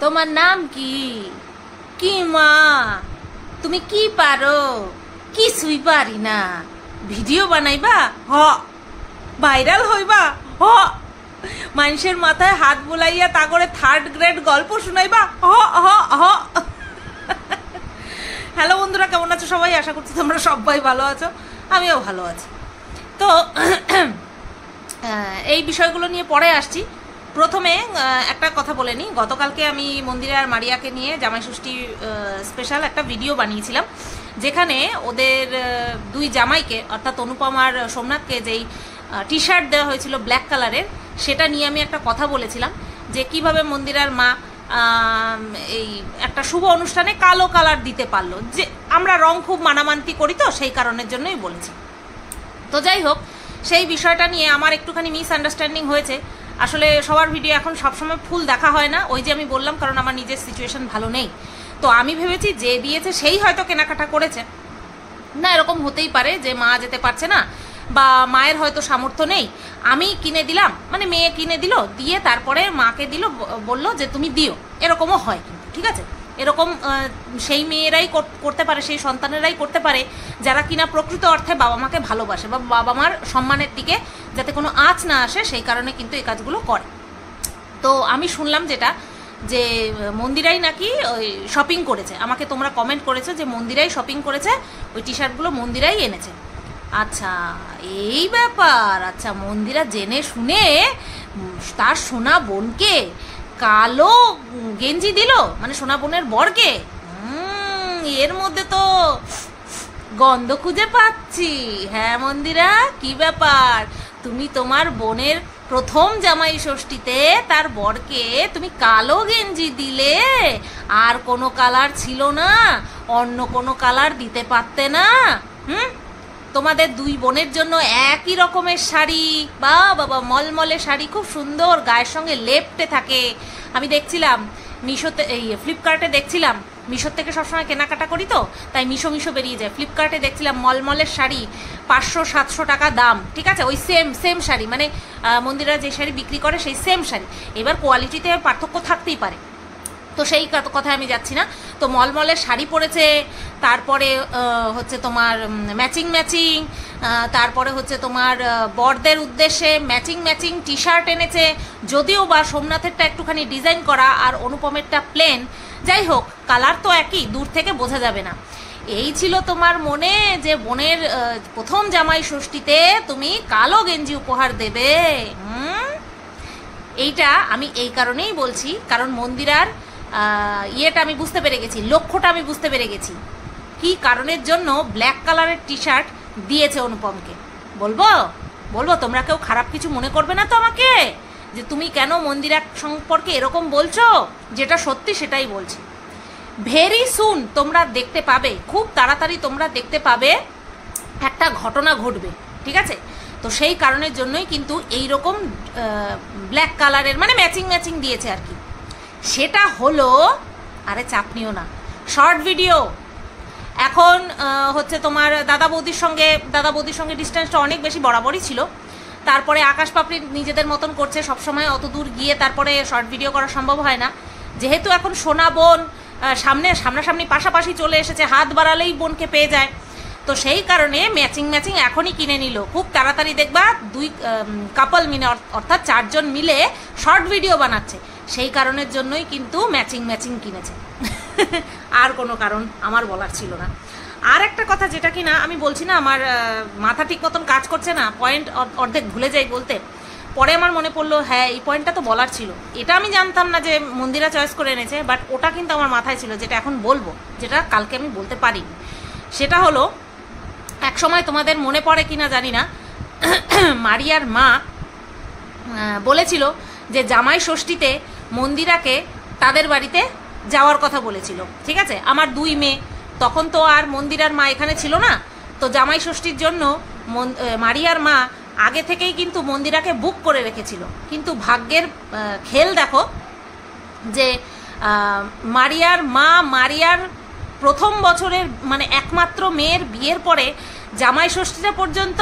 তোমার নাম কি? কি মা? তুমি কি পারো? কিছুই পারি না। ভিডিও বানাইবা? হ। ভাইরাল হইবা? হ। মানুষের মাথায় হাত বুলাইয়া তা করে 3rd গ্রেড গল্প শুনাইবা? হ হ হ। হ্যালো বন্ধুরা, কেমন আছো সবাই? আশা করছি তোমরা সবাই ভালো আছো, আমিও ভালো আছি। তো এই বিষয়গুলো নিয়ে পরে আসছি। প্রথমে একটা কথা বলে নিই। গতকালকে আমি মন্দিরে আর মারিয়াকে নিয়ে জামাইষষ্ঠী স্পেশাল একটা ভিডিও বানিয়েছিলাম, যেখানে ওদের দুই জামাইকে অর্থাৎ অনুপম আর সোমনাথকে যেই টি শার্ট দেওয়া হয়েছিল ব্ল্যাক কালারের, সেটা নিয়ে আমি একটা কথা বলেছিলাম যে কিভাবে মন্দিরার মা এই একটা শুভ অনুষ্ঠানে কালো কালার দিতে পারলো। যে আমরা রং খুব মানামান্তি করি, তো সেই কারণের জন্যই বলেছি। তো যাই হোক, সেই বিষয়টা নিয়ে আমার একটুখানি মিসআন্ডারস্ট্যান্ডিং হয়েছে। আসলে সবার ভিডিও এখন সবসময় ফুল দেখা হয় না, ওই যে আমি বললাম, কারণ আমার নিজের সিচুয়েশন ভালো নেই। তো আমি ভেবেছি যে দিয়েছে সেই হয়তো কেনাকাটা করেছে। না, এরকম হতেই পারে যে মা যেতে পারছে না বা মায়ের হয়তো সামর্থ্য নেই, আমি কিনে দিলাম, মানে মেয়ে কিনে দিল, দিয়ে তারপরে মাকে দিল, বললো যে তুমি দিও। এরকমও হয় কিন্তু, ঠিক আছে? এরকম সেই মেয়েরাই করতে পারে, সেই সন্তানেরাই করতে পারে যারা কিনা প্রকৃত অর্থে বাবা মাকে ভালোবাসে বা বাবা মার সম্মানের দিকে যাতে কোনো আঁচ না আসে, সেই কারণে কিন্তু এই কাজগুলো করে। তো আমি শুনলাম যেটা, যে মন্দিরাই নাকি ওই শপিং করেছে। আমাকে তোমরা কমেন্ট করেছো যে মন্দিরাই শপিং করেছে, ওই টি শার্টগুলো মন্দিরাই এনেছে। আচ্ছা, এই ব্যাপার। আচ্ছা, মন্দিরা জেনে শুনে তার সোনা বোনকে কালো গেঞ্জি দিল, মানে সোনা বোনের বরকে। এর মধ্যে তো গন্ধ খুঁজে পাচ্ছি। হ্যাঁ মন্দিরা, কি ব্যাপার? তুমি তোমার বোনের প্রথম জামাই ষষ্ঠীতে তার বরকে তুমি কালো গেঞ্জি দিলে, আর কোনো কালার ছিল না? অন্য কোনো কালার দিতে পারতে না? তোমাদের দুই বোনের জন্য একই রকমের শাড়ি, বা বাবা মলমলে শাড়ি, খুব সুন্দর, গায়ের সঙ্গে লেপটে থাকে। আমি দেখছিলাম মিশোতে, এই ফ্লিপকার্টে দেখছিলাম, মিশোর থেকে সবসময় কেনাকাটা করি তো, তাই মিশো বেরিয়ে যায়। ফ্লিপকার্টে দেখছিলাম মলমলের শাড়ি 500-700 টাকা দাম, ঠিক আছে? ওই সেম শাড়ি, মানে মন্দিরা যে শাড়ি বিক্রি করে সেই সেম শাড়ি। এবার কোয়ালিটিতে পার্থক্য থাকতেই পারে, তো সেই কথায় আমি যাচ্ছি না। তো মলমলের শাড়ি পরেছে, তারপরে হচ্ছে তোমার ম্যাচিং তারপরে হচ্ছে তোমার বরদের উদ্দেশ্যে ম্যাচিং টি শার্ট এনেছে। যদিও বা সোমনাথেরটা একটুখানি ডিজাইন করা আর অনুপমেরটা প্লেন, যাই হোক কালার তো একই, দূর থেকে বোঝা যাবে না। এই ছিল তোমার মনে যে বোনের প্রথম জামাই ষষ্ঠীতে তুমি কালো গেঞ্জি উপহার দেবে। এইটা আমি এই কারণেই বলছি, কারণ মন্দিরার ইয়েটা আমি বুঝতে পেরে গেছি, লক্ষ্যটা আমি বুঝতে পেরে গেছি, কি কারণের জন্য ব্ল্যাক কালারের টি শার্ট দিয়েছে অনুপমকে। বলবো তোমরা কেউ খারাপ কিছু মনে করবে না তো আমাকে, যে তুমি কেন মন্দিরা সম্পর্কে এরকম বলছো? যেটা সত্যি সেটাই বলছি। ভেরি সুন তোমরা দেখতে পাবে, খুব তাড়াতাড়ি তোমরা দেখতে পাবে একটা ঘটনা ঘটবে, ঠিক আছে? তো সেই কারণের জন্যই কিন্তু এইরকম ব্ল্যাক কালারের, মানে ম্যাচিং দিয়েছে আর কি। সেটা হলো, আরে চাপ নিও না, শর্ট ভিডিও। এখন হচ্ছে তোমার দাদা বৌদির সঙ্গে ডিস্টেন্সটা অনেক বেশি বরাবরই ছিল। তারপরে আকাশ পাপড়ি নিজেদের মতন করছে, সবসময় অত দূর গিয়ে তারপরে শর্ট ভিডিও করা সম্ভব হয় না। যেহেতু এখন সোনা বোন সামনাসামনি পাশাপাশি চলে এসেছে, হাত বাড়ালেই বোনকে পেয়ে যায়, তো সেই কারণে ম্যাচিং এখনই কিনে নিল। খুব তাড়াতাড়ি দেখবা দুই কাপল মিলে, অর্থাৎ 4 জন মিলে শর্ট ভিডিও বানাচ্ছে। সেই কারণের জন্যই কিন্তু ম্যাচিং কিনেছে, আর কোনো কারণ আমার বলার ছিল না। আর একটা কথা যেটা কিনা আমি বলছি না, আমার মাথা ঠিক মতন কাজ করছে না, পয়েন্ট অর্ধেক ভুলে যাই বলতে, পরে আমার মনে পড়লো হ্যাঁ এই পয়েন্টটা তো বলার ছিল। এটা আমি জানতাম না যে মন্দিরা চয়েস করে এনেছে, বাট ওটা কিন্তু আমার মাথায় ছিল, যেটা এখন বলবো, যেটা কালকে আমি বলতে পারিনি। সেটা হলো, এক সময় তোমাদের মনে পড়ে কিনা জানি না, মারিয়ার মা বলেছিল যে জামাই ষষ্ঠীতে মন্দিরাকে তাদের বাড়িতে যাওয়ার কথা বলেছিল, ঠিক আছে? আমার 2 মেয়ে, তখন তো আর মন্দিরার মা এখানে ছিল না, তো জামাই ষষ্ঠীর জন্য মারিয়ার মা আগে থেকেই কিন্তু মন্দিরাকে বুক করে রেখেছিল। কিন্তু ভাগ্যের খেল দেখো যে মারিয়ার মা মারিয়ার প্রথম বছরের, মানে একমাত্র মেয়ের বিয়ের পরে জামাই ষষ্ঠীটা পর্যন্ত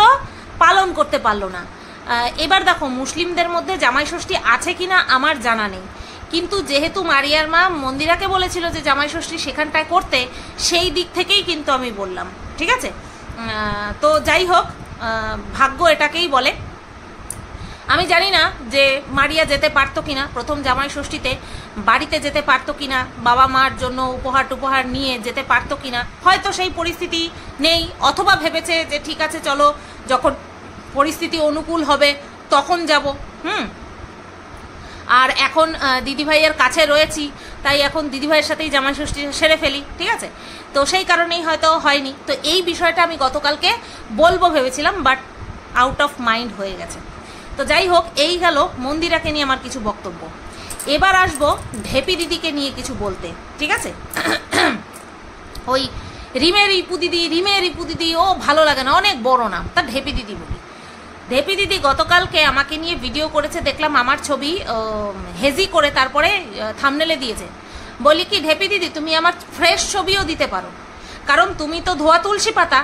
পালন করতে পারলো না। এবার দেখো মুসলিমদের মধ্যে জামাই ষষ্ঠী আছে কিনা আমার জানা নেই, কিন্তু যেহেতু মারিয়ার মা মন্দিরাকে বলেছিল যে জামাই ষষ্ঠী সেখানটায় করতে, সেই দিক থেকেই কিন্তু আমি বললাম, ঠিক আছে। তো যাই হোক, ভাগ্য এটাকেই বলে। আমি জানি না যে মারিয়া যেতে পারতো কিনা প্রথম জামাই ষষ্ঠীতে, বাড়িতে যেতে পারতো কিনা, বাবা মার জন্য উপহার টুপহার নিয়ে যেতে পারতো কিনা, হয়তো সেই পরিস্থিতি নেই, অথবা ভেবেছে যে ঠিক আছে চলো যখন পরিস্থিতি অনুকূল হবে তখন যাব। আর এখন দিদিভাইয়ের কাছে রয়েছি, তাই এখন দিদিভাইয়ের সাথেই জামাই ষষ্ঠী সেরে ফেলি, ঠিক আছে। তো সেই কারণেই হয়তো হয়নি। তো এই বিষয়টা আমি গতকালকে বলবো ভেবেছিলাম, বাট আউট অফ মাইন্ড হয়ে গেছে। তো যাই হোক, এই গেল মন্দিরাকে নিয়ে আমার কিছু বক্তব্য। এবার আসবো ঢেপি দিদিকে নিয়ে কিছু বলতে, ঠিক আছে। ওই রিমের রিপু দিদি ও ভালো লাগে না, অনেক বড় নাম, তা ঢেপি দিদি বলি। ঢেপি দিদি গতকালকে আমাকে নিয়ে ভিডিও করেছে, দেখলাম আমার ছবি হেজি করে তারপরে থাম্বনেলে দিয়েছে। বলি কি ঢেপি দিদি তুমি আমার ফ্রেশ ছবিও দিতে পারো, কারণ তুমি তো ধোয়া তুলসী পাতা,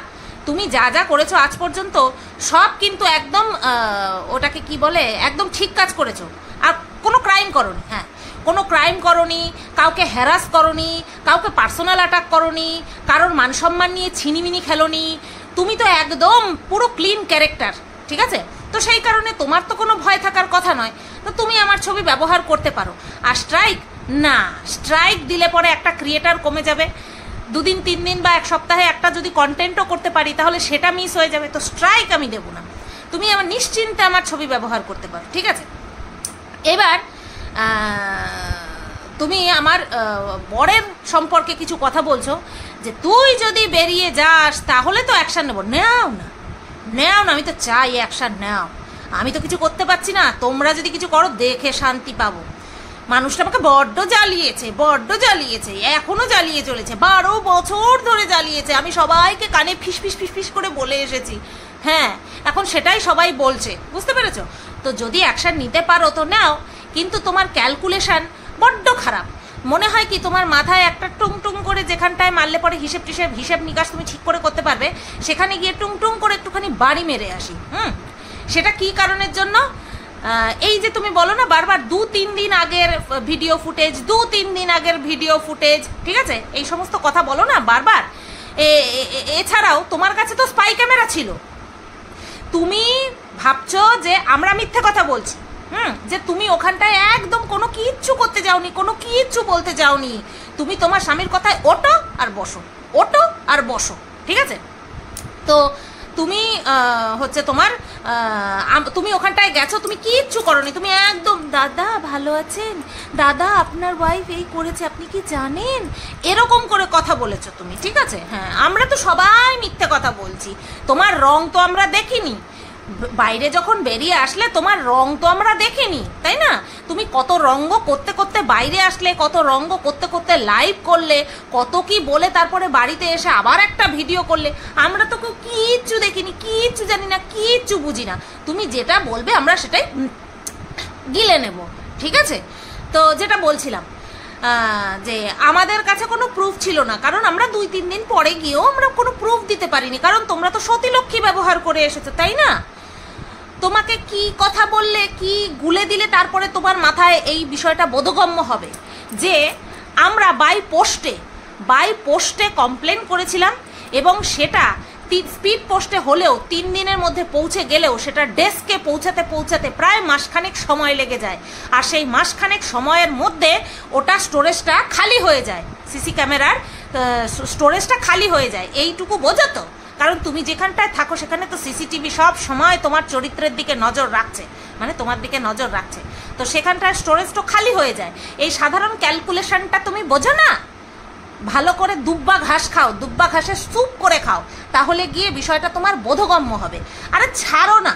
তুমি যা যা করেছো আজ পর্যন্ত সব কিন্তু একদম ওটাকে কি বলে, একদম ঠিক কাজ করেছো। আর কোনো ক্রাইম করনি, হ্যাঁ কোনো ক্রাইম করনি, কাউকে হ্যারাস করনি, কাউকে পার্সোনাল অ্যাটাক করনি, কারোর মান সম্মান নিয়ে ছিনিমিনি খেলোনি, তুমি তো একদম পুরো ক্লিন ক্যারেক্টার, ঠিক আছে। তো সেই কারণে তোমার তো কোনো ভয় থাকার কথা নয়, তো তুমি আমার ছবি ব্যবহার করতে পারো। আর স্ট্রাইক না, স্ট্রাইক দিলে পরে একটা ক্রিয়েটার কমে যাবে, 2 দিন 3 দিন বা 1 সপ্তাহে একটা যদি কন্টেন্টও করতে পারি তাহলে সেটা মিস হয়ে যাবে। তো স্ট্রাইক আমি দেবো না, তুমি আমার নিশ্চিন্তে আমার ছবি ব্যবহার করতে পারো, ঠিক আছে। এবার তুমি আমার বরের সম্পর্কে কিছু কথা বলছো যে তুই যদি বেরিয়ে যাস তাহলে তো অ্যাকশান নেবো। নেও না, আমি তো চাই অ্যাকশান নাও, আমি তো কিছু করতে পারছি না, তোমরা যদি কিছু করো দেখে শান্তি পাবো। মানুষটা আমাকে বড্ড জ্বালিয়েছে, এখনো জ্বালিয়ে চলেছে, 12 বছর ধরে জ্বালিয়েছে। আমি সবাইকে কানে ফিস করে বলে এসেছি, হ্যাঁ এখন সেটাই সবাই বলছে, বুঝতে পেরেছো। তো যদি অ্যাকশান নিতে পারো তো নাও, কিন্তু তোমার ক্যালকুলেশন বড্ড খারাপ। মনে হয় কি তোমার মাথায় একটা টুং করে যেখানটায় মারলে পরে হিসেব নিকাশ তুমি ঠিক করে করতে পারবে, সেখানে গিয়ে টুং করে একটুখানি বাড়ি মেরে আসি। সেটা কি কারণের জন্য? এই যে তুমি বলো না বারবার 2-3 দিন আগের ভিডিও ফুটেজ, ঠিক আছে, এই সমস্ত কথা বলো না বারবার। এছাড়াও তোমার কাছে তো স্পাই ক্যামেরা ছিল, তুমি ভাবছো যে আমরা মিথ্যে কথা বলছি, যে তুমি ওখানটায় একদম কোনো কিচ্ছু করতে যাওনি, কোনো কিচ্ছু বলতে যাওনি, তুমি তোমার স্বামীর কথায় ওঠো আর বসো, ঠিক আছে। তো তুমি হচ্ছে তোমার তুমি ওখানটায় গেছো, তুমি কিচ্ছু করোনি, তুমি একদম দাদা ভালো আছেন, দাদা আপনার ওয়াইফ এই করেছে আপনি কি জানেন, এরকম করে কথা বলেছো তুমি, ঠিক আছে। হ্যাঁ আমরা তো সবাই মিথ্যে কথা বলছি, তোমার রং তো আমরা দেখিনি, বাইরে যখন বেরিয়ে আসলে তোমার রং তো আমরা দেখিনি, তাই না। তুমি কত রঙ্গ করতে করতে বাইরে আসলে, কত রঙ্গ করতে করতে লাইভ করলে, কত কি বলে তারপরে বাড়িতে এসে আবার একটা ভিডিও করলে, আমরা তো কিচ্ছু দেখিনি, কিচ্ছু জানি না, কিচ্ছু বুঝি না। তুমি যেটা বলবে আমরা সেটাই গিলে নেব, ঠিক আছে। তো যেটা বলছিলাম যে আমাদের কাছে কোনো প্রুফ ছিল না, কারণ আমরা 2-3 দিন পরে গিয়েও আমরা কোনো প্রুফ দিতে পারিনি, কারণ তোমরা তো সতীলক্ষ্মী ব্যবহার করে এসেছো, তাই না। তোমাকে কি কথা বললে, কি গুলে দিলে তারপরে তোমার মাথায় এই বিষয়টা বোধগম্য হবে যে আমরা বাই পোস্টে কমপ্লেন করেছিলাম, এবং সেটা স্পিড পোস্টে হলেও 3 দিনের মধ্যে পৌঁছে গেলেও সেটা ডেস্কে পৌঁছাতে প্রায় মাসখানেক সময় লেগে যায়, আর সেই মাসখানেক সময়ের মধ্যে ওটা স্টোরেজটা খালি হয়ে যায়, সিসি ক্যামেরার স্টোরেজটা খালি হয়ে যায়, এইটুকু বোঝো তো। কারণ তুমি যেখানটায় থাকো সেখানে তো সিসিটিভি সব সময় তোমার চরিত্রের দিকে নজর রাখছে, মানে তোমার দিকে নজর রাখছে, তো সেখানটায় স্টোরেজ তো খালি হয়ে যায়। এই সাধারণ ক্যালকুলেশনটা তুমি বোঝো না। ভালো করে দুব্বা ঘাস খাও, দুব্বা ঘাসের স্যুপ করে খাও, তাহলে গিয়ে বিষয়টা তোমার বোধগম্য হবে। আরে ছাড়ো না,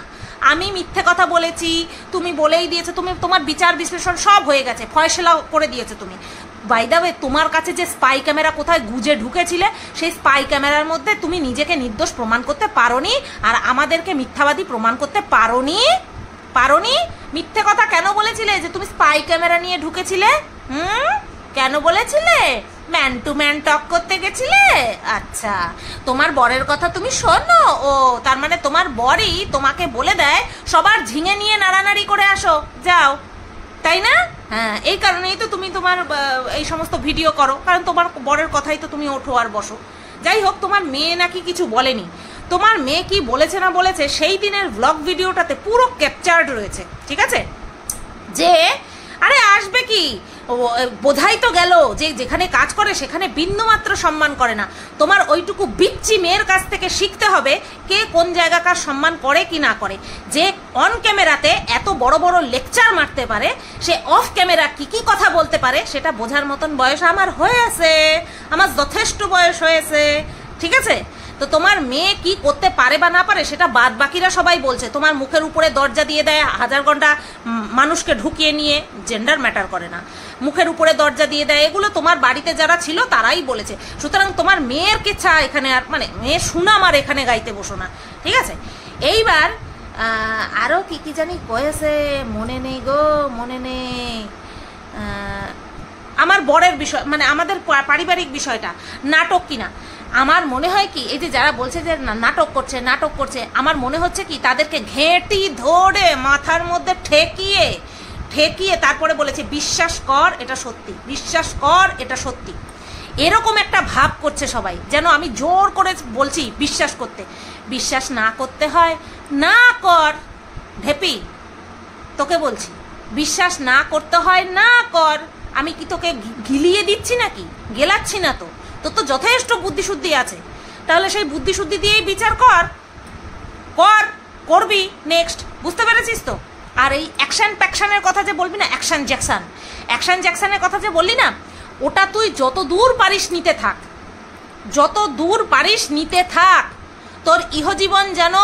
আমি মিথ্যে কথা বলেছি তুমি বলেই দিয়েছো, তুমি তোমার বিচার বিশ্লেষণ সব হয়ে গেছে, ফয়সলা করে দিয়েছো তুমি। বাই দ্য ওয়ে তোমার কাছে যে স্পাই ক্যামেরা কোথায় গুজে ঢুকেছিলে, সেই স্পাই ক্যামেরার মধ্যে তুমি নিজেকে নির্দোষ প্রমাণ করতে পারোনি, আর আমাদেরকে মিথ্যাবাদী প্রমাণ করতে পারোনি। মিথ্যে কথা কেন বলেছিলে যে তুমি স্পাই ক্যামেরা নিয়ে ঢুকেছিলে? কেন বলেছিলে? ম্যান টু ম্যান টক করতে গেছিলে? আচ্ছা, তোমার বরের কথা তুমি শোনো। ও তার মানে তোমার বরই তোমাকে বলে দেয় সবার ঝিঙে নিয়ে নাড়ানাড়ি করে আসো, যাও, তাই না? হ্যাঁ, এই কারণেই তো তুমি তোমার এই সমস্ত ভিডিও করো, কারণ তোমার বরের কথাই তো তুমি ওঠো আর বসো। যাই হোক, তোমার মেয়ে নাকি কিছু বলেনি। তোমার মেয়ে কি বলেছে না বলেছে সেই দিনের ব্লগ ভিডিওটাতে পুরো ক্যাপচার্ড রয়েছে, ঠিক আছে? যে আরে আসবে কি, বোঝাই তো গেল যে যেখানে কাজ করে সেখানে বিন্দুমাত্র সম্মান করে না। তোমার ওইটুকু বিচ্ছি মেয়ের কাছ থেকে শিখতে হবে কে কোন জায়গাকার সম্মান করে কি না করে। যে অন ক্যামেরাতে এত বড় বড় লেকচার মারতে পারে, সে অফ ক্যামেরা কি কি কথা বলতে পারে সেটা বোঝার মতন বয়স আমার হয়েছে, আমার যথেষ্ট বয়স হয়েছে, ঠিক আছে? তো তোমার মেয়ে কি করতে পারে বা না পারে সেটা বাদ বাকিরা সবাই বলছে। তোমার মুখের উপরে দরজা দিয়ে দেয়, 1000 ঘন্টা মানুষকে ঢুকিয়ে নিয়ে, জেন্ডার ম্যাটার করে না, মুখের উপরে দরজা দিয়ে দেয়, এগুলো তোমার বাড়িতে যারা ছিল তারাই বলেছে। সুতরাং তোমার মেয়ের কিচ্ছা এখানে আর মানে মেয়ের সুনাম আর এখানে গাইতে বসো না, ঠিক আছে? এইবার আরও কি কি জানি কয়েছে, মনে নেই গো, মনে নেই। আমার বরের বিষয় মানে আমাদের পারিবারিক বিষয়টা নাটক কিনা, আমার মনে হয় কি এই যে যারা বলছে যে নাটক করছে নাটক করছে, আমার মনে হচ্ছে কি তাদেরকে ঘেঁটি ধরে মাথার মধ্যে ঠেকিয়ে ঠেকিয়ে তারপরে বলেছে বিশ্বাস কর এটা সত্যি, বিশ্বাস কর এটা সত্যি, এরকম একটা ভাব করছে সবাই, যেন আমি জোর করে বলছি বিশ্বাস করতে। বিশ্বাস না করতে হয় না কর, ঢেপি তোকে বলছি, বিশ্বাস না করতে হয় না কর। আমি কি তোকে গিলিয়ে দিচ্ছি নাকি? গেলাচ্ছি না তো, তোর তো যথেষ্ট বুদ্ধিশুদ্ধি আছে, তাহলে সেই বুদ্ধিশুদ্ধি দিয়েই বিচার কর, কর, করবি নেক্সট, বুঝতে পেরেছিস তো? আর এই অ্যাকশন প্যাকশনের কথা যে বলবি না, অ্যাকশন জ্যাকসনের কথা যে বললি না, ওটা তুই যত দূর পারিস নিতে থাক, যত দূর পারিস নিতে থাক। তোর ইহজীবন যেন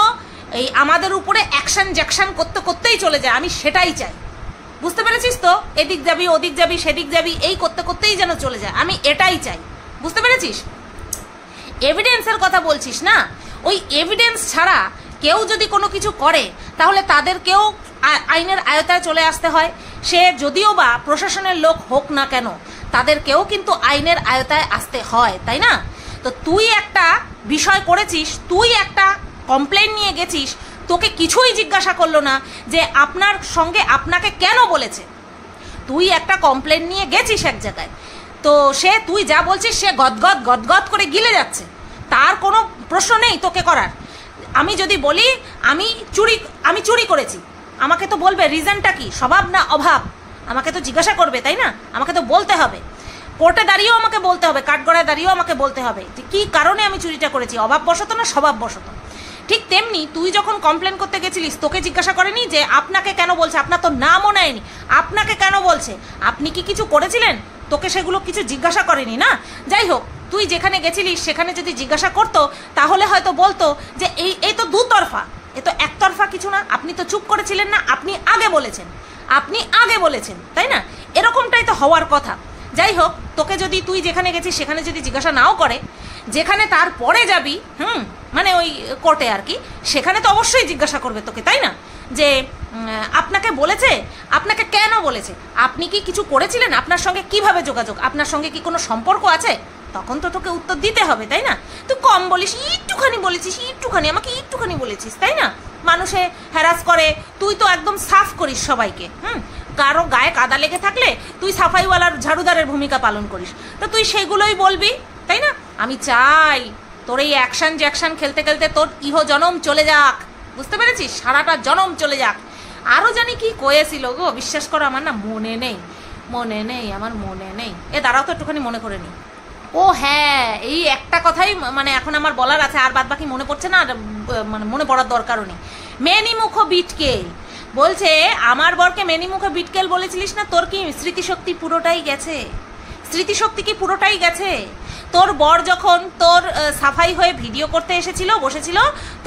এই আমাদের উপরে অ্যাকশন জ্যাকসন করতে করতেই চলে যায়, আমি সেটাই চাই, বুঝতে পেরেছিস তো? এদিক যাবি ওদিক যাবি সেদিক যাবি এই করতে করতেই যেন চলে যায়, আমি এটাই চাই, বুঝতে পেরেছিস? এভিডেন্সের কথা বলছিস না, ওই এভিডেন্স ছাড়া কেউ যদি কোনো কিছু করে তাহলে তাদেরকেও আইনের আয়তায় চলে আসতে হয়। সে যদিও বা প্রশাসনের লোক হোক না কেন, তাদেরকেও কিন্তু আইনের আয়তায় আসতে হয়, তাই না? তো তুই একটা বিষয় করেছিস, তুই একটা কমপ্লেন নিয়ে গেছিস, তোকে কিছুই জিজ্ঞাসা করলো না যে আপনার সঙ্গে আপনাকে কেন বলেছে। তুই একটা কমপ্লেন নিয়ে গেছিস এক জায়গায়, তো সে তুই যা বলছিস সে গদগদ গদগদ করে গিলে যাচ্ছে, তার কোনো প্রশ্ন নেই তোকে করার। আমি যদি বলি আমি চুরি করেছি, আমাকে তো বলবে রিজনটা কি, স্বভাব না অভাব, আমাকে তো জিজ্ঞাসা করবে, তাই না? আমাকে তো বলতে হবে, কোর্টে দাঁড়িয়েও আমাকে বলতে হবে, কাঠগড়ায় দাঁড়িয়েও আমাকে বলতে হবে যে কী কারণে আমি চুরিটা করেছি, অভাববশত না স্বভাববশত। ঠিক তেমনি তুই যখন কমপ্লেন করতে গেছিলিস তোকে জিজ্ঞাসা করেনি যে আপনাকে কেন বলছে, আপনার তো নামও নেয়নি, আপনাকে কেন বলছে, আপনি কি কিছু করেছিলেন, তোকে সেগুলো কিছু জিজ্ঞাসা করেনি না। যাই হোক, তুই যেখানে গেছিলিস সেখানে যদি জিজ্ঞাসা করতো তাহলে হয়তো বলতো যে এই তো দুতরফা, এ তো একতরফা কিছু না, আপনি তো চুপ করেছিলেন না, আপনি আগে বলেছেন, তাই না? এরকমটাই তো হওয়ার কথা। যাই হোক, তোকে যদি তুই যেখানে গেছিস সেখানে যদি জিজ্ঞাসা নাও করে, যেখানে তারপরে যাবি মানে ওই কোর্টে আর কি, সেখানে তো অবশ্যই জিজ্ঞাসা করবে তোকে, তাই না? যে আপনাকে বলেছে, আপনাকে কেন বলেছে, আপনি কি কিছু করেছিলেন, আপনার সঙ্গে কিভাবে যোগাযোগ, আপনার সঙ্গে কি কোনো সম্পর্ক আছে, তখন তো তোকে উত্তর দিতে হবে, তাই না? তুই কম বলিস, একটুখানি বলেছিস, আমাকে একটুখানি বলেছিস, তাই না? মানুষে হ্যারাস করে, তুই তো একদম সাফ করিস সবাইকে, কারো গায়ে কাদা লেগে থাকলে তুই সাফাইওয়ালার ঝাড়ুদারের ভূমিকা পালন করিস, তো তুই সেগুলোই বলবি, তাই না? আমি চাই তোর এই অ্যাকশন জ্যাকশন খেলতে খেলতে তোর জনম চলে যাক, বুঝতে পেরেছিস? সারাটা জনম চলে যাক। আরও জানি কি কয়েছিল গো, বিশ্বাস করো আমার না মনে নেই, আমার মনে নেই। দাঁড়াও তো একটুখানি মনে করে নি। ও হ্যাঁ, এই একটা কথাই মানে এখন আমার বলার আছে, আর বাদ বাকি মনে পড়ছে না, মানে মনে পড়ার দরকারও নেই। মেনিমুখ বিটকেল বলছে, আমার বরকে মেনিমুখ বিটকেল বলেছিলিস না, তোর কি স্মৃতিশক্তি পুরোটাই গেছে? স্মৃতিশক্তি কি পুরোটাই গেছে? তোর বর যখন তোর সাফাই হয়ে ভিডিও করতে বসেছিল,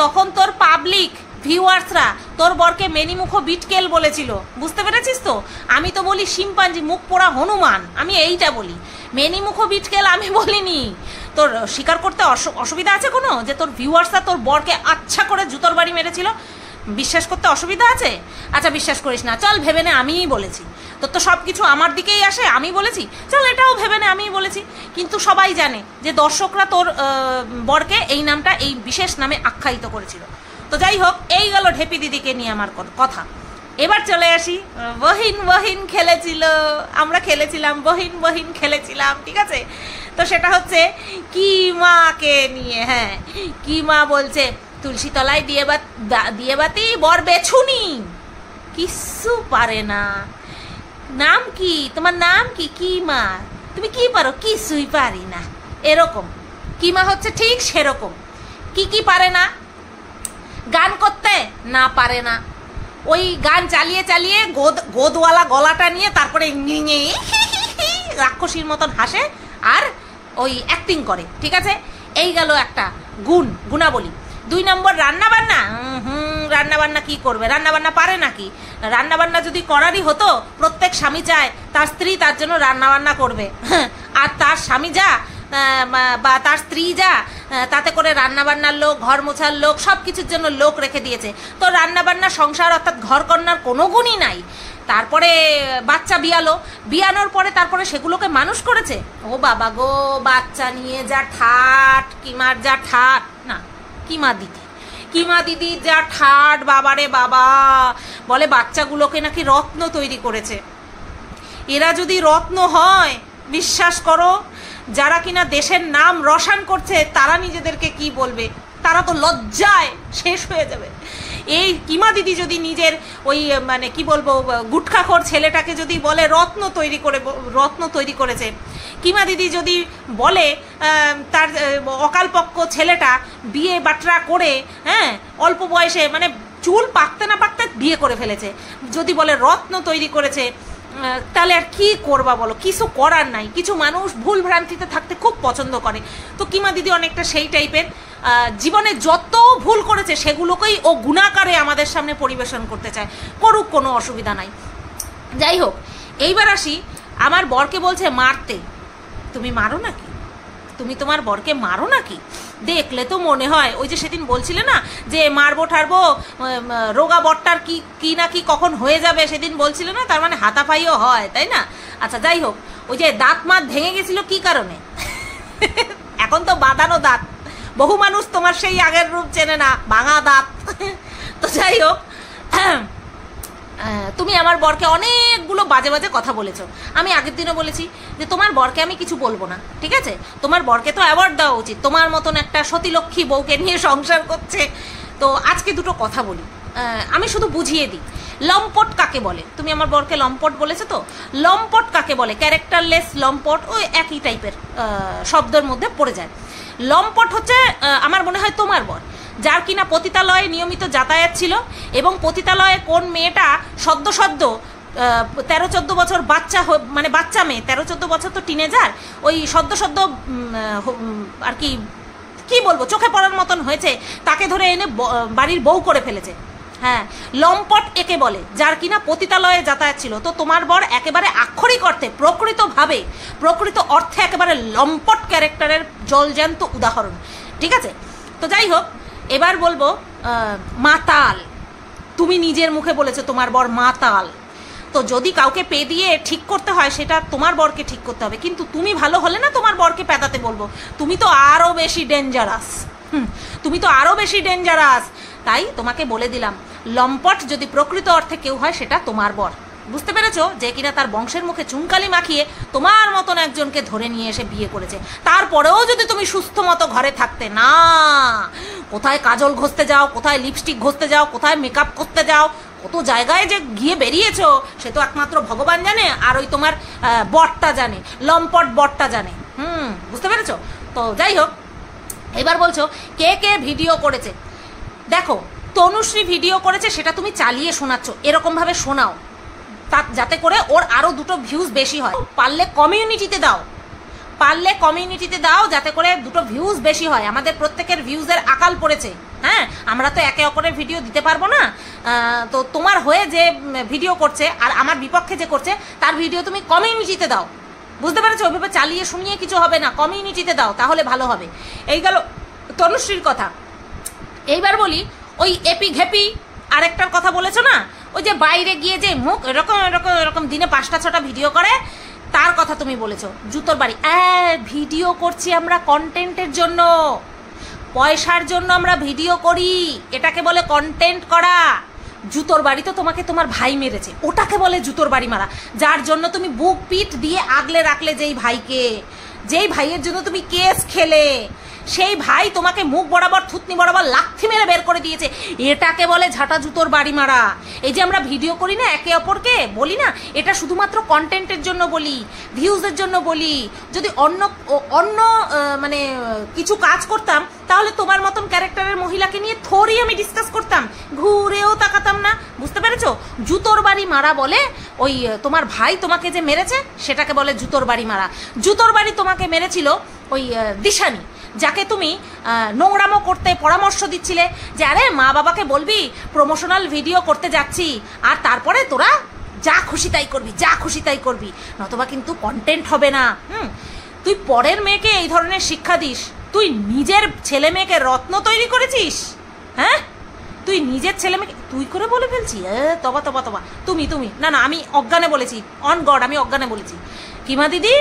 তখন তোর পাবলিক ভিউয়ার্সরা তোর বরকে মেনিমুখ বিটকেল বলেছিল, বুঝতে পেরেছিস তো? আমি তো বলি শিম্পাঞ্জি, মুখ পোড়া হনুমান, আমি এইটা বলি, মেনিমুখ বিটকেল আমি বলিনি। তোর স্বীকার করতে অসুবিধা আছে কোনো, যে তোর ভিউয়ার্সরা তোর বরকে আচ্ছা করে জুতোর বাড়ি মেরেছিল? বিশ্বাস করতে অসুবিধা আছে? আচ্ছা বিশ্বাস করিস না, চল ভেবে নে আমিই বলেছি, তোর তো সব কিছু আমার দিকেই আসে, আমি বলেছি, চল এটাও ভেবে নে আমিই বলেছি। কিন্তু সবাই জানে যে দর্শকরা তোর বরকে এই নামটা এই বিশেষ নামে আখ্যায়িত করেছিল। তো যাই হোক, এই গেল ঢেপি দিদিকে নিয়ে আমার কথা। এবার চলে আসি, বহিন বহিন খেলেছিল, আমরা খেলেছিলাম, বহিন বহিন খেলেছিলাম, ঠিক আছে। তো সেটা হচ্ছে কি মাকে নিয়ে। হ্যাঁ, কি মা বলছে তুলসী তলায় দিয়ে বাতি বর বেছুনি, কিচ্ছু পারে না। নাম কি তোমার, নাম কি? কি মা, তুমি কি পারো? কিছুই পারি না, এরকম। কি মা হচ্ছে ঠিক সেরকম। কি পারে না? গান করতে না পারে না, ওই গান চালিয়ে চালিয়ে গোদওয়ালা গলাটা নিয়ে তারপরে রাক্ষসীর মতন হাসে আর ওই অ্যাক্টিং করে, ঠিক আছে। এই গেল একটা গুণাবলী। 2 নম্বর রান্নাবান্না। রান্নাবান্না কি করবে? রান্নাবান্না পারে নাকি? রান্নাবান্না যদি করারই হতো, প্রত্যেক স্বামী চায় তার স্ত্রী তার জন্য রান্নাবান্না করবে, আর তার স্বামী যা বা তার স্ত্রী যা, তাতে করে রান্নাবান্নার লোক, ঘর মোছার লোক, সব কিছুর জন্য লোক রেখে দিয়েছে। তো রান্নাবান্না, সংসার অর্থাৎ ঘরকন্যার কোনো গুণই নাই। তারপরে বাচ্চা বিয়ানোর পরে তারপরে সেগুলোকে মানুষ করেছে। ও বাবা গো, বাচ্চা নিয়ে যা ঠাট, কিমার যা ঠাট, না কিমা দিদি যা ঠাট, বাবারে বাবা। বলে বাচ্চাগুলোকে নাকি রত্ন তৈরি করেছে। এরা যদি রত্ন হয়, বিশ্বাস করো, যারা কিনা দেশের নাম রসান করছে তারা নিজেদেরকে কি বলবে? তারা তো লজ্জায় শেষ হয়ে যাবে। এই কিমা দিদি যদি নিজের ওই মানে কি বলবো গুটখাখোর ছেলেটাকে যদি বলে রত্ন তৈরি করেছে, কিমা দিদি যদি বলে তার অকালপক্ষ ছেলেটা বিয়ে বাটরা করে, হ্যাঁ, অল্প বয়সে মানে চুল পাকতে না পাকতে বিয়ে করে ফেলেছে, যদি বলে রত্ন তৈরি করেছে, তাহলে আর কি করবা বলো? কিছু করার নাই। কিছু মানুষ ভুল ভ্রান্তিতে থাকতে খুব পছন্দ করে। তো কিমা দিদি অনেকটা সেই টাইপের। জীবনে যত ভুল করেছে সেগুলোকেই ও গুণাকারে আমাদের সামনে পরিবেশন করতে চায়। করুক, কোনো অসুবিধা নাই। যাই হোক, এইবার আসি, আমার বরকে বলছে মারতে। তুমি মারো নাকি? তুমি তোমার বরকে মারো নাকি? দেখলে তো মনে হয়, ওই যে সেদিন বলছিলে না যে মারবো ঠারবো, রোগা বরটার কি না কি কখন হয়ে যাবে, সেদিন বলছিলে না, তার মানে হাতাপাইও হয়, তাই না? আচ্ছা, যাই হোক, ওই যে দাঁত মাত ভেঙে গেছিল কি কারণে? এখন তো বাঁধানো দাঁত, বহু মানুষ তোমার সেই আগের রূপ চেনে না, ভাঙা দাঁত। তো যাই হোক, তুমি আমার বরকে অনেকগুলো বাজে বাজে কথা বলেছো। আমি আগের দিনও বলেছি যে তোমার বরকে আমি কিছু বলবো না, ঠিক আছে। তোমার বরকে তো অ্যাওয়ার্ড দেওয়া উচিত, তোমার মতন একটা সতীলক্ষ্মী বউকে নিয়ে সংসার করছে। তো আজকে দুটো কথা বলি, আমি শুধু বুঝিয়ে দিই লম্পট কাকে বলে। তুমি আমার বরকে লম্পট বলেছো, তো লম্পট কাকে বলে? ক্যারেক্টারলেস লম্পট, ওই একই টাইপের শব্দের মধ্যে পড়ে যায়। লম্পট হচ্ছে আমার মনে হয় তোমার বর, যার কিনা পতিতালয়ে নিয়মিত যাতায়াত ছিল, এবং পতিতালয়ে কোন মেয়েটা সদ্য 13-14 বছর মানে বাচ্চা মেয়ে, 13-14 বছর তো টিনেজার, ওই সদ্য আর কি বলবো, চোখে পড়ার মতন হয়েছে, তাকে ধরে এনে বাড়ির বউ করে ফেলেছে। হ্যাঁ, লম্পট একে বলে, যার কিনা পতিতালয়ে যাতায়াত ছিল। তো তোমার বর একেবারে আক্ষরিক অর্থে, প্রকৃত অর্থে একেবারে লম্পট ক্যারেক্টারের জলজ্যান্ত উদাহরণ, ঠিক আছে। তো যাই হোক, এবার বলবো মাতাল। তুমি নিজের মুখে বলেছো তোমার বর মাতাল। তো যদি কাউকে পে দিয়ে ঠিক করতে হয়, সেটা তোমার বরকে ঠিক করতে হবে, কিন্তু তুমি ভালো হলে না তোমার বরকে পেদাতে বলবো। তুমি তো আরও বেশি ডেঞ্জারাস। তাই তোমাকে বলে দিলাম, লম্পট যদি প্রকৃত অর্থে কেউ হয়, সেটা তোমার বর। বুঝতে পেরেছো? যে কিনা তার বংশের মুখে চুনকালি মাখিয়ে তোমার মতন একজনকে ধরে নিয়ে এসে বিয়ে করেছে। তারপরেও যদি তুমি সুস্থ মতো ঘরে থাকতে না, কোথায় কাজল ঘষতে যাও, কোথায় লিপস্টিক ঘষতে যাও, কোথায় মেকআপ করতে যাও, কত জায়গায় যে গিয়ে বেরিয়েছো, সে তো একমাত্র ভগবান জানে, আর ওই তোমার বরটা জানে, লম্পট বরটা জানে। বুঝতে পেরেছো? তো যাই হোক, এবার বলছো কে কে ভিডিও করেছে। দেখো, তনুশ্রী ভিডিও করেছে, সেটা তুমি চালিয়ে শোনাচ্ছ, এরকমভাবে শোনাও যাতে করে ওর আরও 2টো ভিউজ বেশি হয়। পারলে কমিউনিটিতে দাও, যাতে করে 2টো ভিউজ বেশি হয়। আমাদের প্রত্যেকের ভিউজের আকাল পড়েছে। হ্যাঁ, আমরা তো একে অপরের ভিডিও দিতে পারবো না। তো তোমার হয়ে যে ভিডিও করছে আর আমার বিপক্ষে যে করছে, তার ভিডিও তুমি কমিউনিটিতে দাও। বুঝতে পেরেছো? ওইভাবে চালিয়ে শুনিয়ে কিছু হবে না, কমিউনিটিতে দাও, তাহলে ভালো হবে। এই গেল তনুশ্রীর কথা। এইবার বলি, ওই এপি ঘেপি আরেকটার কথা বলেছো না, ওই যে বাইরে গিয়ে যে মুখ এরকম দিনে 5টা-6টা ভিডিও করে, তার কথা তুমি বলেছো। জুতোর বাড়ি। ভিডিও করছি আমরা কন্টেন্টের জন্য, পয়সার জন্য আমরা ভিডিও করি, এটাকে বলে কন্টেন্ট করা। জুতোর বাড়ি তো তোমাকে তোমার ভাই মেরেছে, ওটাকে বলে জুতোর বাড়ি মারা। যার জন্য তুমি বুক পিঠ দিয়ে আগলে রাখলে যেই ভাইকে, যেই ভাইয়ের জন্য তুমি কেস খেলে, সেই ভাই তোমাকে মুখ বরাবর থুতনি বরাবর লাথি মেরে বের করে দিয়েছে, এটাকে বলে ঝাঁটা জুতোর বাড়ি মারা। এই যে আমরা ভিডিও করি না একে অপরকে, বলি না এটা শুধুমাত্র কন্টেন্টের জন্য বলি, ভিউজের জন্য বলি। যদি অন্য অন্য মানে কিছু কাজ করতাম তাহলে তোমার মতন ক্যারেক্টারের মহিলাকে নিয়ে থোড়ি আমি ডিসকাস করতাম, ঘুরেও তাকাতাম না। বুঝতে পেরেছো? জুতোর বাড়ি মারা বলে ওই তোমার ভাই তোমাকে যে মেরেছে সেটাকে বলে জুতোর বাড়ি মারা। জুতোর বাড়ি তোমাকে মেরেছিল ওই দিশানি, যাকে তুমি নোংরামো করতে পরামর্শ দিচ্ছিলে যে আরে মা বাবাকে বলবি প্রমোশনাল ভিডিও করতে যাচ্ছি, আর তারপরে তোরা যা খুশি তাই করবি, যা খুশি তাই করবি, নতবা কিন্তু কন্টেন্ট হবে না। তুই পরের মেয়েকে এই ধরনের শিক্ষা দিস, তুই নিজের ছেলে মেয়েকে রত্ন তৈরি করেছিস? হ্যাঁ, তুই নিজের ছেলে মেয়েকে তুই করে বলে ফেলছি? তবা তবা তবা তুমি তুমি না না, আমি অজ্ঞানে বলেছি, অন গড আমি অজ্ঞানে বলেছি। কিমা দিদি,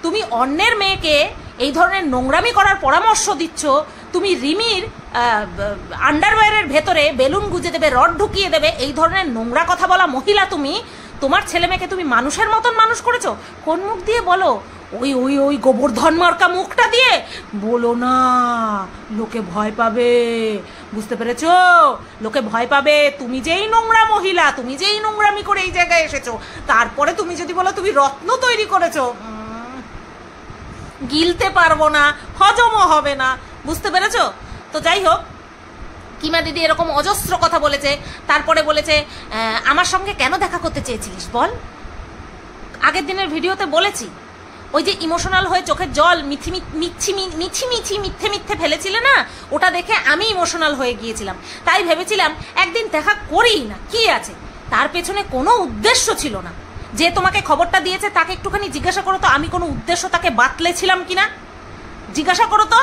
তুমি অন্যের মেয়েকে এই ধরনের নোংরামি করার পরামর্শ দিচ্ছ। তুমি রিমির আন্ডারওয়্যারের ভেতরে বেলুন গুজে দেবে, রড ঢুকিয়ে দেবে, এই ধরনের নোংরা কথা বলা মহিলা তুমি। তোমার ছেলে মেয়েকে তুমি মানুষের মতন মানুষ করেছো? কোন মুখ দিয়ে বলো? ওই ওই ওই গোবর্ধন মার্কা মুখটা দিয়ে বলো না, লোকে ভয় পাবে। বুঝতে পেরেছো? লোকে ভয় পাবে। তুমি যেই নোংরা মহিলা, তুমি যেই নোংরামি করে এই জায়গায় এসেছো, তারপরে তুমি যদি বলো তুমি রত্ন তৈরি করেছো, গিলতে পারবো না, হজমও হবে না। বুঝতে পেরেছো? তো যাই হোক, কিমা দিদি এরকম অজস্র কথা বলেছে। তারপরে বলেছে আমার সঙ্গে কেন দেখা করতে চেয়েছিলিস বল? আগের দিনের ভিডিওতে বলেছি, ওই যে ইমোশনাল হয়ে চোখের জল মিথ্যে মিথ্যে ফেলেছিলে না, ওটা দেখে আমি ইমোশনাল হয়ে গিয়েছিলাম। তাই ভেবেছিলাম একদিন দেখা করেই না, কি আছে। তার পেছনে কোনো উদ্দেশ্য ছিল না। যে তোমাকে খবরটা দিয়েছে তাকে একটুখানি জিজ্ঞাসা করো তো আমি কোনো উদ্দেশ্য তাকে বাতলেছিলাম কিনা, জিজ্ঞাসা করো তো।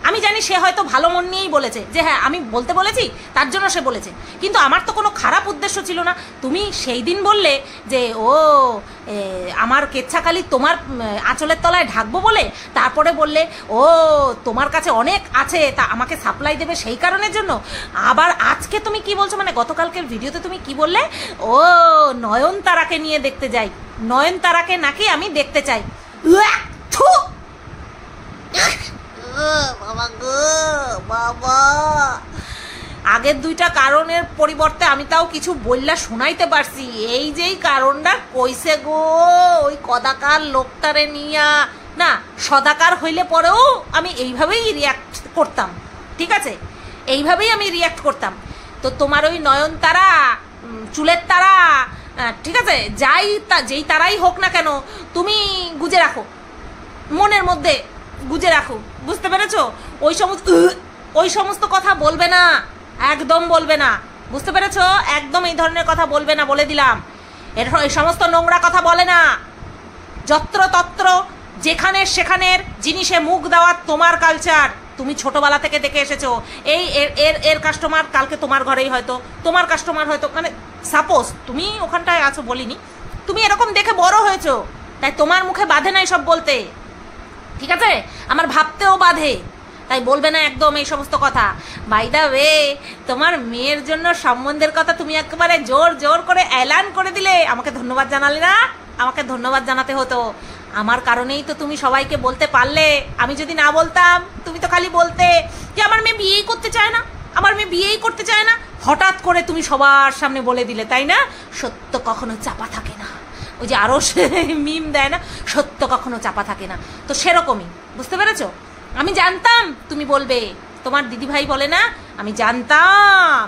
আমি জানি সে হয়তো ভালো মন নিয়েই বলেছে যে হ্যাঁ আমি বলতে বলেছি তার জন্য সে বলেছে, কিন্তু আমার তো কোনো খারাপ উদ্দেশ্য ছিল না। তুমি সেই দিন বললে যে ও আমার কেচ্ছাকালি তোমার আঁচলের তলায় ঢাকবো বলে, তারপরে বললে ও তোমার কাছে অনেক আছে তা আমাকে সাপ্লাই দেবে সেই কারণের জন্য। আবার আজকে তুমি কি বলছো, মানে গতকালকের ভিডিওতে তুমি কি বললে, ও নয়নতারাকে নিয়ে দেখতে যাই, নয়নতারাকে নাকি আমি দেখতে চাই। বাবা গো বাবা, আগের দুইটা কারণের পরিবর্তে আমি তাও কিছু বললা শোনাইতে পারছি, এই যেই কারণটা কইছে গো ওই কদাকার লোকটারে নিয়া না, সদাকার হইলে পরেও আমি এইভাবেই রিয়াক্ট করতাম, ঠিক আছে, এইভাবেই আমি রিয়াক্ট করতাম। তো তোমার ওই নয়নতারা, চুলের তারা, ঠিক আছে, যেই তারাই হোক না কেন তুমি গুজে রাখো, মনের মধ্যে গুজে রাখো। বুঝতে পেরেছো? ওই সমস্ত কথা বলবে না, একদম বলবে না। বুঝতে পেরেছো? একদম এই ধরনের কথা বলবে না, বলে দিলাম। এই সমস্ত নোংরা কথা বলে না। যত্র তত্র যেখানে সেখানের জিনিসে মুখ দেওয়া তোমার কালচার, তুমি ছোটবেলা থেকে দেখে এসেছো। এই এর কাস্টমার কালকে তোমার ঘরেই হয়তো, তোমার কাস্টমার হয়তো, মানে সাপোজ তুমি ওখানটায় আছো বলিনি, তুমি এরকম দেখে বড় হয়েছো, তাই তোমার মুখে বাধে নাই সব বলতে, ঠিক আছে, আমার ভাবতেও বাধে, তাই বলবে না একদম এই সমস্ত কথা। বাই দা ওয়ে, তোমার মেয়ের জন্য সম্বন্ধের কথা তুমি একেবারে জোর জোর করে এলান করে দিলে, আমাকে ধন্যবাদ জানালে না? আমাকে ধন্যবাদ জানাতে হতো, আমার কারণেই তো তুমি সবাইকে বলতে পারলে। আমি যদি না বলতাম তুমি তো খালি বলতে যে আমার মেয়ে বিয়েই করতে চায় না, আমার মেয়ে বিয়েই করতে চায় না, হঠাৎ করে তুমি সবার সামনে বলে দিলে, তাই না? সত্য কখনো চাপা থাকে না, ওই যে আরও মিম দেয় না, সত্য কখনো চাপা থাকে না, তো সেরকমই। বুঝতে পেরেছো? আমি জানতাম তুমি বলবে, তোমার দিদিভাই বলে না, আমি জানতাম,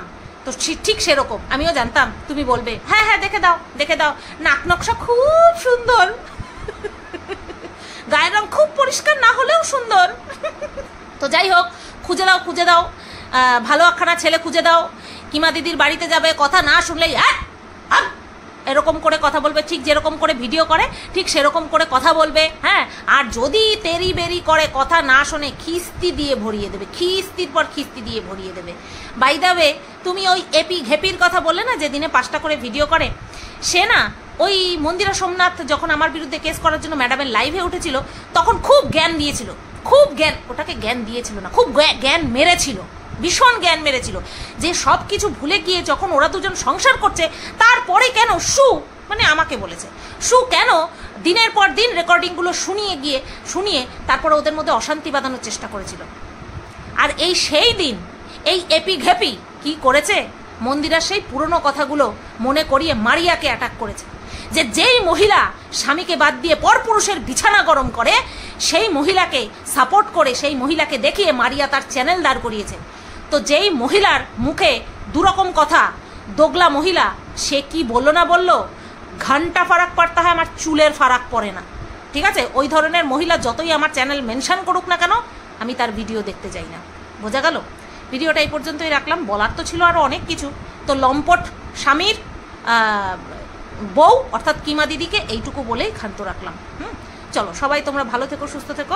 তো ঠিক সেরকম আমিও জানতাম তুমি বলবে হ্যাঁ হ্যাঁ দেখে দাও দেখে দাও, নাক নকশা খুব সুন্দর, গায়ের রং খুব পরিষ্কার না হলেও সুন্দর। তো যাই হোক, খুঁজে দাও খুঁজে দাও, ভালো একখানা ছেলে খুঁজে দাও। কিমা দিদির বাড়িতে যাবে, কথা না শুনলেই এরকম করে কথা বলবে, ঠিক যেরকম করে ভিডিও করে ঠিক সেরকম করে কথা বলবে, হ্যাঁ। আর যদি তেরি বেরি করে, কথা না শোনে, খিস্তি দিয়ে ভরিয়ে দেবে, খিস্তির পর খিস্তি দিয়ে ভরিয়ে দেবে। বাই দ্য ওয়ে, তুমি ওই এপি ঘেপির কথা বললে না, যে দিনে 5টা করে ভিডিও করে, সে না ওই মন্দিরা সোমনাথ যখন আমার বিরুদ্ধে কেস করার জন্য ম্যাডামের লাইভে উঠেছিল, তখন খুব জ্ঞান দিয়েছিল, খুব জ্ঞান, ওটাকে জ্ঞান দিয়েছিল না, খুব জ্ঞান মেরেছিল, ভীষণ জ্ঞান মেরেছিল যে সব কিছু ভুলে গিয়ে যখন ওরা দুজন সংসার করছে তারপরে কেন মানে আমাকে বলেছে কেন দিনের পর দিন রেকর্ডিংগুলো শুনিয়ে তারপরে ওদের মধ্যে অশান্তি বাঁধানোর চেষ্টা করেছিল। আর সেই দিন এই এপি ঘেপি কি করেছে, মন্দিরার সেই পুরনো কথাগুলো মনে করিয়ে মারিয়াকে অ্যাটাক করেছে। যেই মহিলা স্বামীকে বাদ দিয়ে পরপুরুষের বিছানা গরম করে সেই মহিলাকে সাপোর্ট করে সেই মহিলাকে দেখিয়ে মারিয়া তার চ্যানেল দাঁড় করিয়েছে। তো যেই মহিলার মুখে দুরকম কথা, দোগলা মহিলা, সে কি বললো না বললো, ঘন্টা ফারাক পড়তা হয়, আমার চুলের ফারাক পড়ে না, ঠিক আছে? ওই ধরনের মহিলা যতই আমার চ্যানেল মেনশন করুক না কেন, আমি তার ভিডিও দেখতে যাই না। বোঝা গেল? ভিডিওটা এই পর্যন্তই রাখলাম, বলার তো ছিল আরও অনেক কিছু। তো লম্পট স্বামীর বউ অর্থাৎ কিমা দিদিকে এইটুকু বলেই ক্ষান্ত রাখলাম। চলো সবাই তোমরা ভালো থেকো, সুস্থ থেকো।